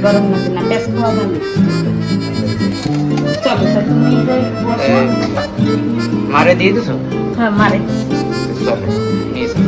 গরম লাগে না, পেঁয়াজ খাওয়া যাবে। চলো তো তুমি মারে দিয়ে দিছো? হ্যাঁ মারে। চলো নিয়েছি।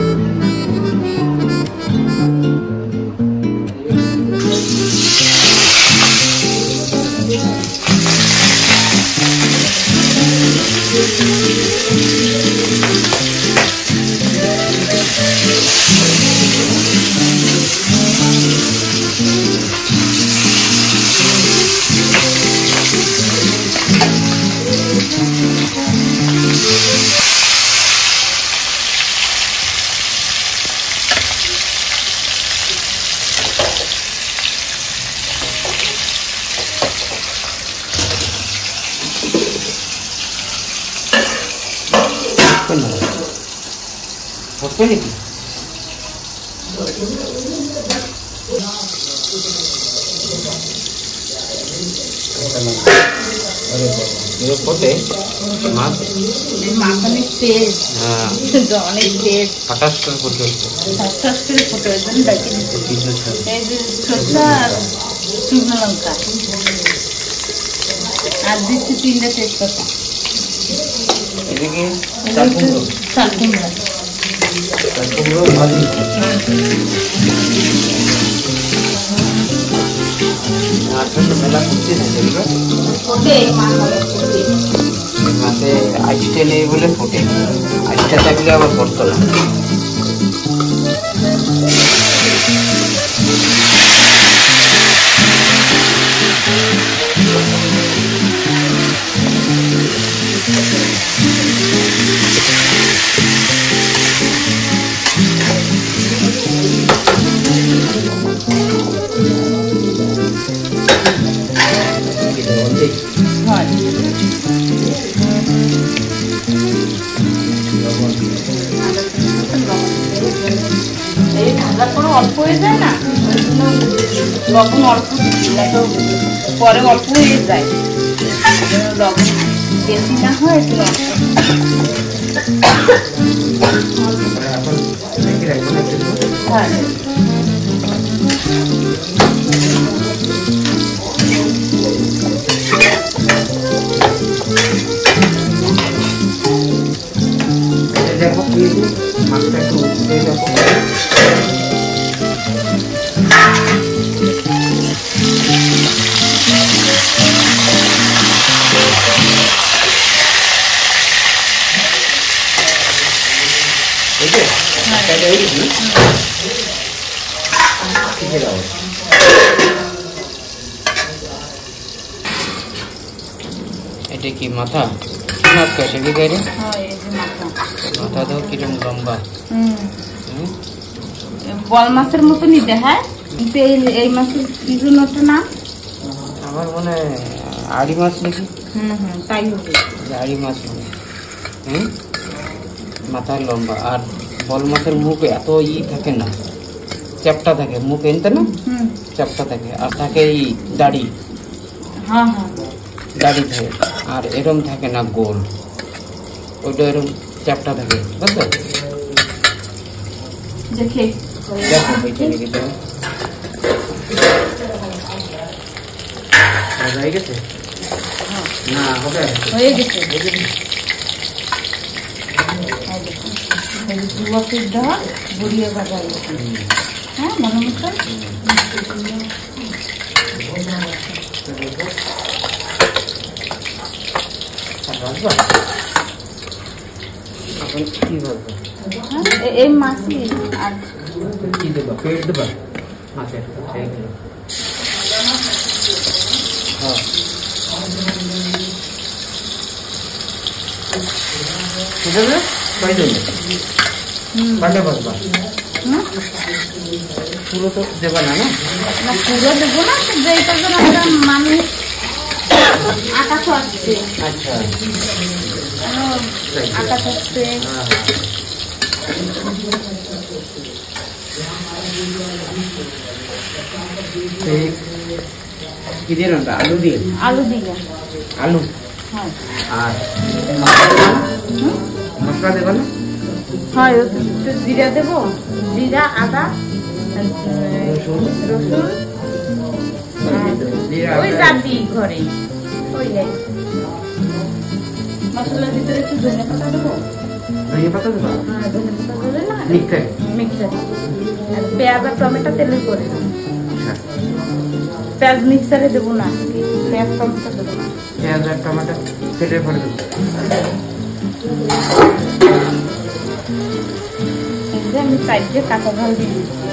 নাকি ফোটে মাছ অনেক তেজ, অনেক তেজ, হঠাৎ করে ফোটে, হঠাৎ করে ফোটে। ওই জন্য ডাকি দিচ্ছে। এই যে সরষা আর শুকনো লঙ্কা আর দিচ্ছি 3টা তেজপাতা। এদিকে চাল কুমড়ো, চাল কুমড়া, চাল কুমড়ো ভাজি। মেলা ফুটতে থাকে ফোটে মাছে আইসটা নেই বলে ফোটে, আইসটা থাকলে আবার পড়তো না। এই ঢাকার পরে অল্প হয়ে যায় না, ওই জন্য লবণ অল্প দিচ্ছি, পরে অল্প হয়ে যায়, লবণ বেশি না হয় একটু অল্প। হ্যাঁ দেখো মাছটা একটু উঠে যাবো। এটা কি মাথা? মাছ কাছে কি গাড়ি? মাথা তো কিরকম লম্বা, বল মাছের মতনই দেখায়, কিন্তু এই মাছের কি জন্য না আমার মনে হয় আড়ি মাছ নাকি। তাই হবে, আড়ি মাছ মানে মাথা লম্বা। আর বল মাছের মুখ এত থাকে না, চ্যাপটা থাকে মুখ, এনতে না চ্যাপটা থাকে, আর থাকে এই দাড়ি, দাড়ি থাকে, আর এরম থাকে না গোল, ওইটা এরম চ্যাপটা থাকে, বুঝছো? দেখো হয়ে গেছে না? হবে, হয়ে গেছে। গড়িয়ে ভাজা হ্যাঁ মনে মতো এই মাছই আর কি দেবা? পেট দেবা মাছের? হ্যাঁ ঠিক আছে, কয়জন বাড়লে বসবা? পুরো তো দেবা না? না পুরো দেবো না, যেটার জন্য আমরা মানুষ আটা খাচ্ছে। আচ্ছা আটা খাচ্ছে, কি দিয়ে রান্না? আলু দিয়ে? আলু দিয়ে। আলু আর মশলা দেবো না? হ্যাঁ জিরা দেবো, জিরা, আদা, রসুন, ওই দাদি ঘরে ওই মশলার ভিতরে একটু ধনে পাতা দেবো। ধনে পাতা দেবো? হ্যাঁ, ধনে পাতা দেবে না মিক্সার। আর পেঁয়াজ আর টমেটো তেলে করে দেবো। পেঁয়াজ মিক্সারে দেবো না, পেঁয়াজ টমেটো দেবো না। পেঁয়াজ আর টমেটো তেলে করে দেবো। আমি চাইতে কাঁচা ঝাল দিয়ে দিচ্ছি।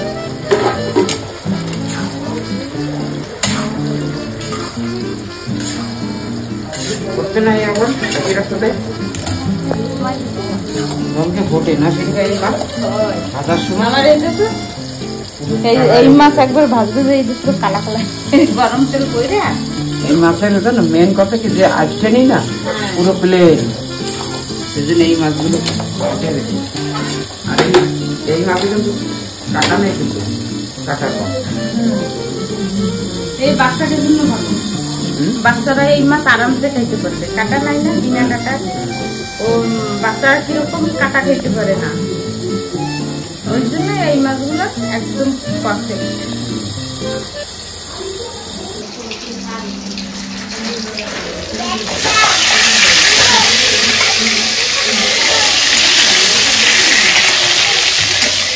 করতে নাই এখন একই রাস্তাতে রঙকে ফোটে না সেটা এই মাছ ভাজার সময়। আমার এই মাছ একবার ভাজবে যে এই পুরো কালা কালা গরম তেল করে। এই মাছের জানো মেন কথা কি যে আসছে নি না পুরো প্লেন, সেই জন্য এই মাছগুলো কেটে রেখে। আর এই মাছে কিন্তু কাটা নেই, কিন্তু কাটা কম। এই বাচ্চাদের জন্য ভালো, বাচ্চারা এই মাছ আরামসে খাইতে পারবে। কাটা নাই না, বিনা কাটা। ও বাচ্চারা কিরকম কাটা খাইতে পারে না, ওই জন্য এই মাছগুলো একদম পারফেক্ট।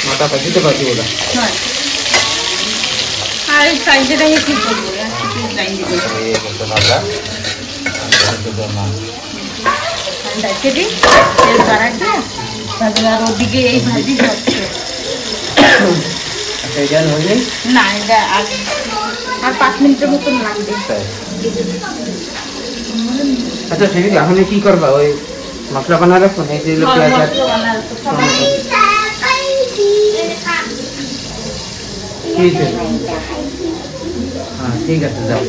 মাথাটা দিতে পারছি ওটা। আর এই সাইজটা কি করবো, ওদিকে এই ভাজি হচ্ছে না, এটা আর 5 মিনিটের মতন লাগবে। আচ্ছা ঠিক আছে, এখন কি করবা? ওই মশলা বানা রাখো না, এই যে পেঁয়াজ আর হ্যাঁ ঠিক আছে যাও।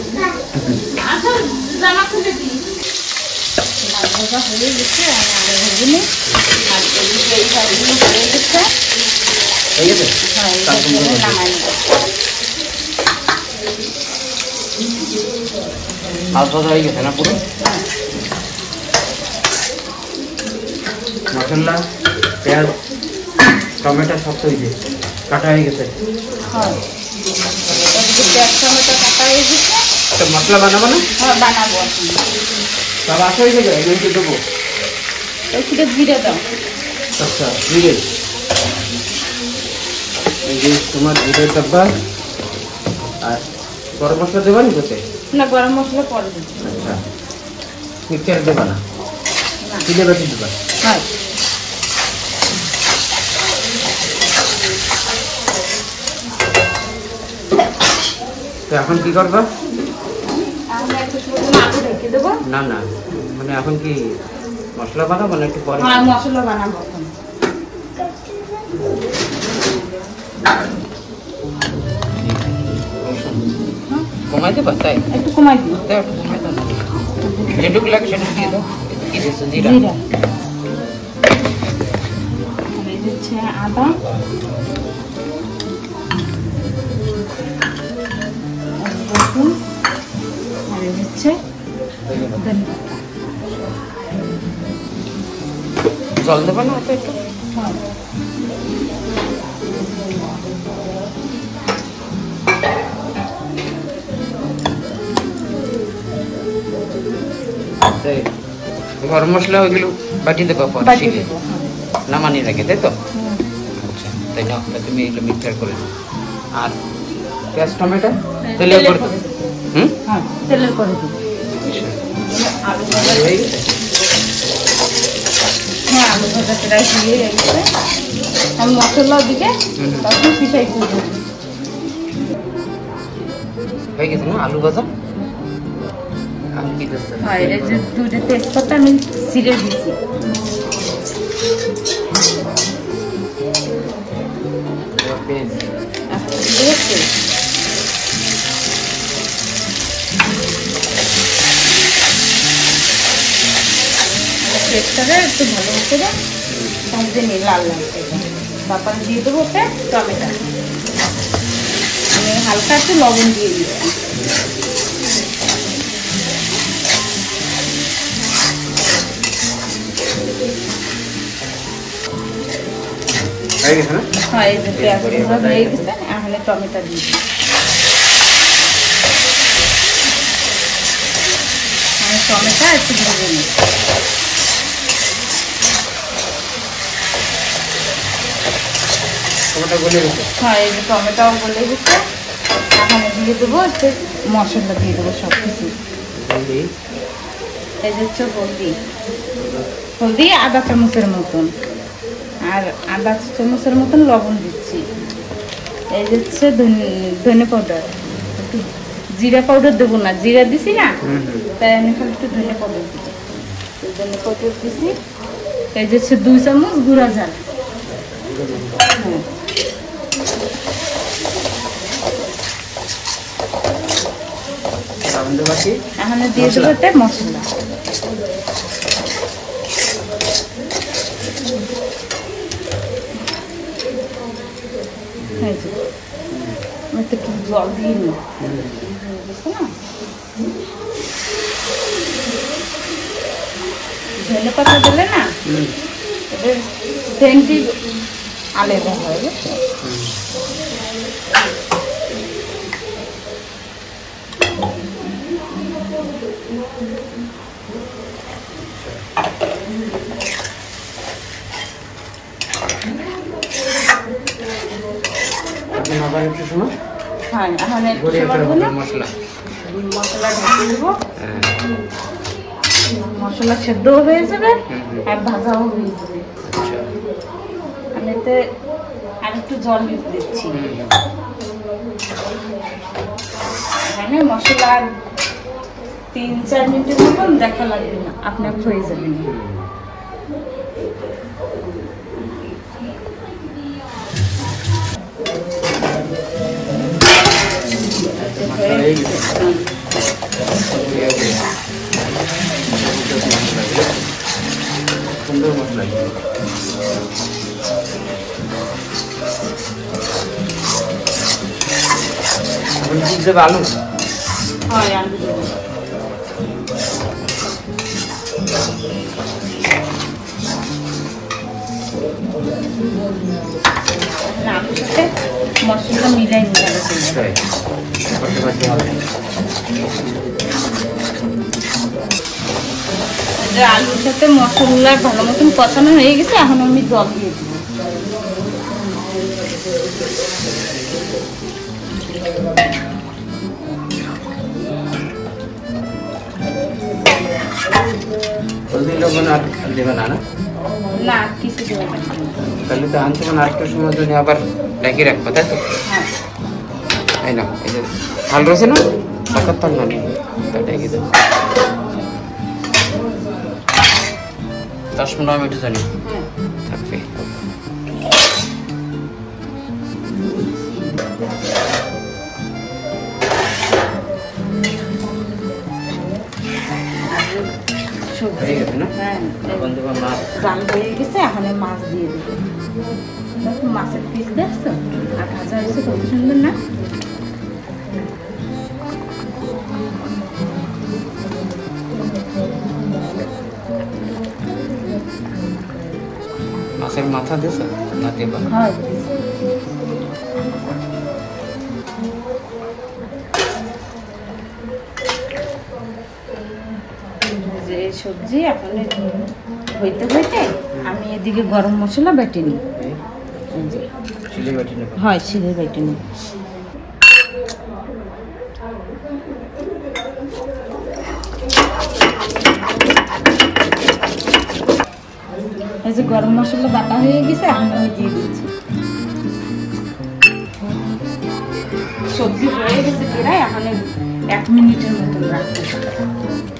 জামা খুলে দিই হয়ে গেছে, আর এদিকে এই ভাজিগুলো হয়ে গেছে। মাছ ভাজা হয়ে গেছে না পুরো? মশলা পেঁয়াজ টমেটো সব তো হয়েছে, কাটা হয়ে গেছে। মশলা বানাবো না? বানাবো। সব আসা হয়ে যাবে, এগুলো দেবো। একটু জিরে দাও। আচ্ছা জিরে, এই যে তোমার জিরের ডাব্বা। আর গরম মশলা দেবা নি কোথায়? না, গরম মশলা পরে দেবো। আচ্ছা মিক্সচার দেবা না, চিলে বাটি দেবা? হ্যাঁ। তো এখন কি করবা? আলু রেখে দেবো। না না, মানে এখন কি মশলা বানাবো না একটু পরে? হ্যাঁ, মশলা বানাবো। কমাই দেবা? তাই একটু কমাই দিই। একটু কমাই দাও, যেটুকু লাগে সেটুকু দিয়ে দাও। কি দিচ্ছ? জিরা। এই দিচ্ছে আদা, রসুন, আর এই দিচ্ছে ধনিয়া। জল দেবা না অত একটু? হ্যাঁ। গরম মশলা ওইগুলো বাটি দেবো নামানি রাখে, তাই তো? আচ্ছা তাই না, তুমি এগুলো মিক্সচার করে দাও। আর পেঁয়াজ টমেটো তেলে করে দেবো? হ্যাঁ, তেলে করে দেবো। আলু ভাজা হয়ে গেছে। হ্যাঁ, আলু ভাজা প্রায় দিয়ে গেছে। আমি মশলা দিকে তখন পিঠাই করবো। হয়ে গেছে না আলু ভাজা? হ্যাঁ, এই যে দুটো তেজপাতা আমি ছিঁড়ে দিচ্ছি। পেস্টটাকে একটু ভালো করে ভাজতে নিয়ে লাল লাল করে, তারপরে দিয়ে দেবো ওতে টমেটো। আমি হালকা একটু লবণ দিয়ে দিচ্ছি। হ্যাঁ, এই যে পেঁয়াজ হয়ে গেছে, এখন টমেটো দিয়ে দিই। টমেটো একটু ভেজে নিই। হ্যাঁ, এই যে টমেটোও গলে গেছে। এখন দিয়ে দেবো হচ্ছে মশলা দিয়ে দেবো সব কিছু। এই যে হচ্ছে হলদি আধা চামচের মতন, আর আধা চামচের মতন লবণ দিচ্ছি। এই যে হচ্ছে ধনে পাউডার, একটু জিরা পাউডার দেবো না, জিরা দিছি না, তাই আমি খালি একটু ধনে পাউডার দিব। ধনে পাউডার দিছি। এই যে হচ্ছে 2 চামচ গুঁড়া ঝাল। হ্যাঁ, এখানে দিয়ে দেবো একটা মশলা। একটু জল দিয়ে নি, ধনে পাতা দিলে না এদের সেন্টি আলাদা হয়। বুঝছো? হ্যাঁ, মশলা ঢেকে দেবো। মশলা সেদ্ধ হয়ে যাবে আর ভাজাও হয়ে যাবে। আমি এতে আর একটু জল দিচ্ছি। এখানে মশলা 3-4 মিনিটের মতন দেখা লাগবে না, আপনার হয়ে যাবে না। সুন্দর মশলা আলু। হয়, আলু দেবো। আলুর সাথে মশলা মিলাই নিতে হবে। আলুর সাথে মশলা ভালো মতন কষানো হয়ে গেছে, এখন আমি জল দিয়ে দিব। হলদি লবণ আর দেবে না? না, কিছু দেবে না। তাহলে তো আনতে মানে আরেকটার সময় জন্য আবার ডাকি রাখবো, তাই তো? হ্যাঁ, এই না, এই যে ঝাল রয়েছে না, টাকার তাল না, তা ডাকি দেবো। 10-15 মিনিট জানি থাকবে। হয়ে গেছে না? হ্যাঁ, জাল হয়ে গেছে। এখন মাছ দিয়ে দেবো। মাছের পিস দেখছো আর ভাজা হয়েছে কত সুন্দর না? মাছের মাথা দিয়েছে না দেবা? হ্যাঁ, যে সবজি এখন হইতে হইতে আমি এদিকে গরম মশলা বেটে নিই। হয়, শিলে বেটে নিই। এই যে গরম মশলা বাটা হয়ে গেছে, এখন আমি দিয়ে দিচ্ছি। সবজি হয়ে গেছে প্রায়, এখন 1 মিনিটের মতন রাখতে।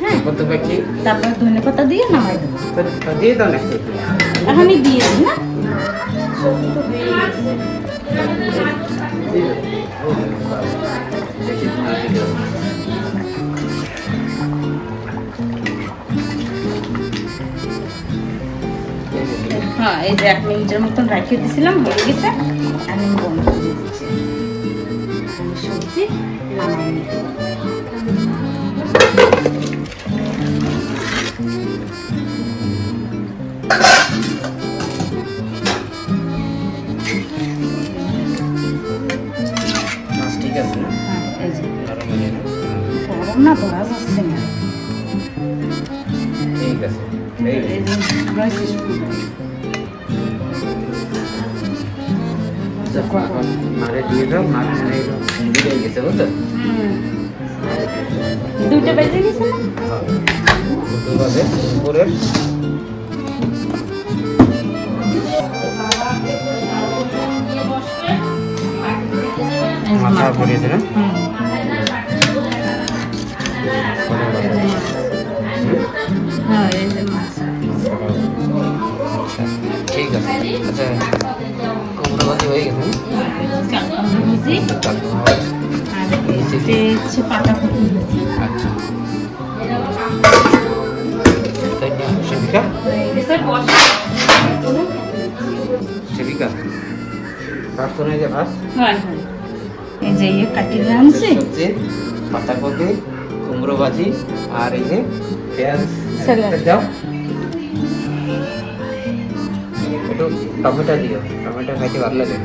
হ্যাঁ, তারপর ধনে পাতা দিয়ে নামাই দেবো। দিয়ে দাও না, এখনই দিয়ে দিই না, সবজি তো হয়ে গেছে। হ্যাঁ, এই যে 1 মিনিটের মতন রাখিয়ে দিয়েছিলাম, হয়ে গেছে। আমি বন্ধ করে দিচ্ছি। সবজি নামাই নিতে ঠিক আছে না? গরম না, ধরা যাচ্ছে না। ঠিক আছে এই এই যে রয়েছে শুকনো। মারে দিয়ে দাও, মারে দিয়ে গেছে বুঝছো? দুটো বেজে গেছে না? দুটো বাজে উপরের মাথা পড়িয়েছে না? হ্যাঁ এই যে মাছ। ঠিক আছে। আচ্ছা কুমড়ো ভাজি হয়ে গেছে না? বুঝি আর এই যে পাতাকপি ভাজি। আচ্ছা তাই না সেবিকা? সেবিকা ভাত কোনে যে ভাত এই যে ইয়ে কাটিয়ে আনছি সবজি, পাতাকপি, কুমড়ো ভাজি আর এই যে পেঁয়াজ স্যালাড। দাও, একটু টমেটো দিও, টমেটো খাইতে ভালো লাগে।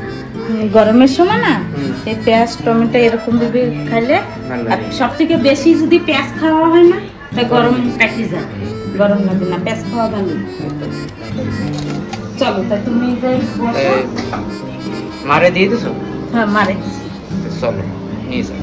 গরমের সময় না হুম। এই পেঁয়াজ টমেটো এরকম ভাবে খাইলে ভালো আর লাগে। সব থেকে বেশি যদি পেঁয়াজ খাওয়া হয় না তা গরম কাটি যায়, গরম লাগে না, পেঁয়াজ খাওয়া ভালো। চলো তা তুমি যাই বসো। মারে দিয়ে দিছো? হ্যাঁ মারে চলো নিয়ে যাও।